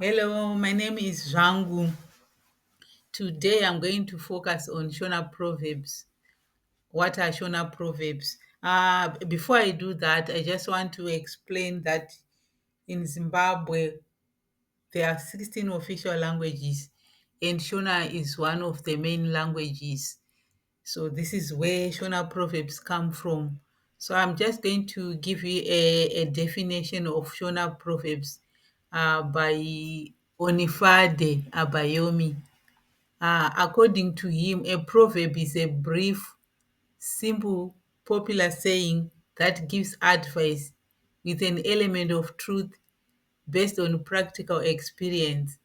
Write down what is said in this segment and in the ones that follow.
Hello, my name is Zhangu. Today I'm going to focus on Shona Proverbs. What are Shona Proverbs? Before I do that, I just want to explain that in Zimbabwe there are 16 official languages, and Shona is one of the main languages. So this is where Shona Proverbs come from. So I'm just going to give you a definition of Shona Proverbs by Onifade Abayomi. According to him, a proverb is a brief, simple, popular saying that gives advice with an element of truth based on practical experience.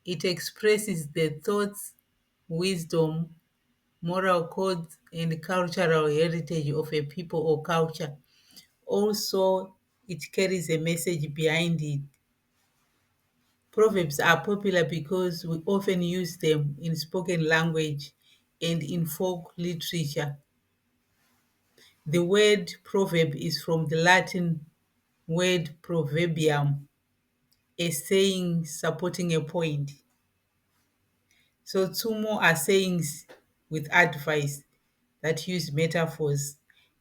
It expresses the thoughts, wisdom, moral codes, and cultural heritage of a people or culture. Also, it carries a message behind it. Proverbs are popular because we often use them in spoken language and in folk literature. The word proverb is from the Latin word proverbium, a saying supporting a point. So Tsumo are sayings with advice that use metaphors,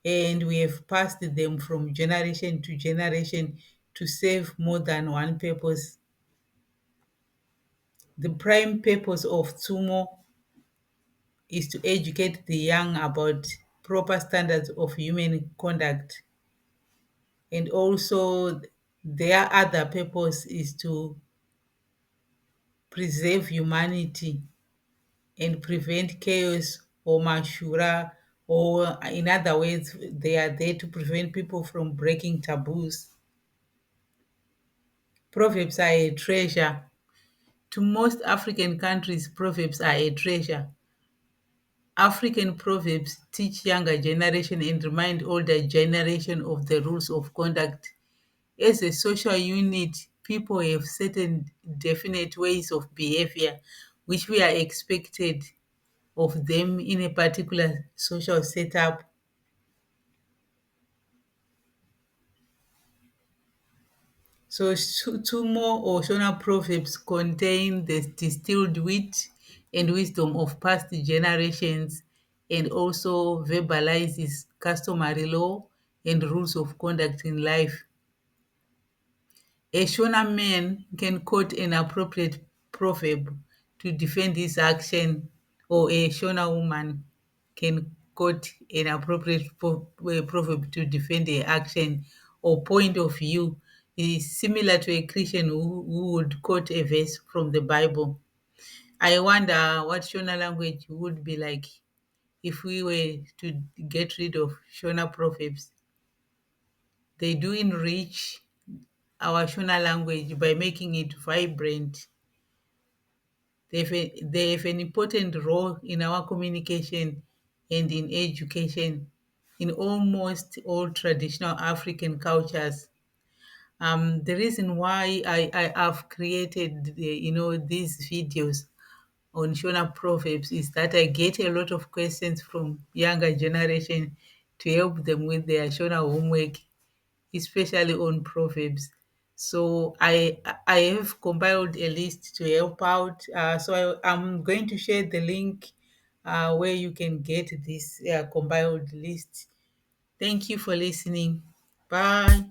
and we have passed them from generation to generation to serve more than one purpose. The prime purpose of Tsumo is to educate the young about proper standards of human conduct. And also, their other purpose is to preserve humanity and prevent chaos or mashura, or in other words, they are there to prevent people from breaking taboos. Proverbs are a treasure. To most African countries, proverbs are a treasure. African proverbs teach younger generation and remind older generation of the rules of conduct. As a social unit, people have certain definite ways of behavior which we are expected of them in a particular social setup. So two more Oshona proverbs contain the distilled wit and wisdom of past generations, and also verbalizes customary law and rules of conduct in life. A Shona man can quote an appropriate proverb to defend his action, or a Shona woman can quote an appropriate proverb to defend their action or point of view. It is similar to a Christian who would quote a verse from the Bible. I wonder what Shona language would be like if we were to get rid of Shona proverbs. They do enrich our Shona language by making it vibrant. They have an important role in our communication and in education in almost all traditional African cultures. The reason why I have created these videos on Shona Proverbs is that I get a lot of questions from younger generation to help them with their Shona homework, especially on proverbs. So I have compiled a list to help out. I'm going to share the link where you can get this compiled list. Thank you for listening. Bye.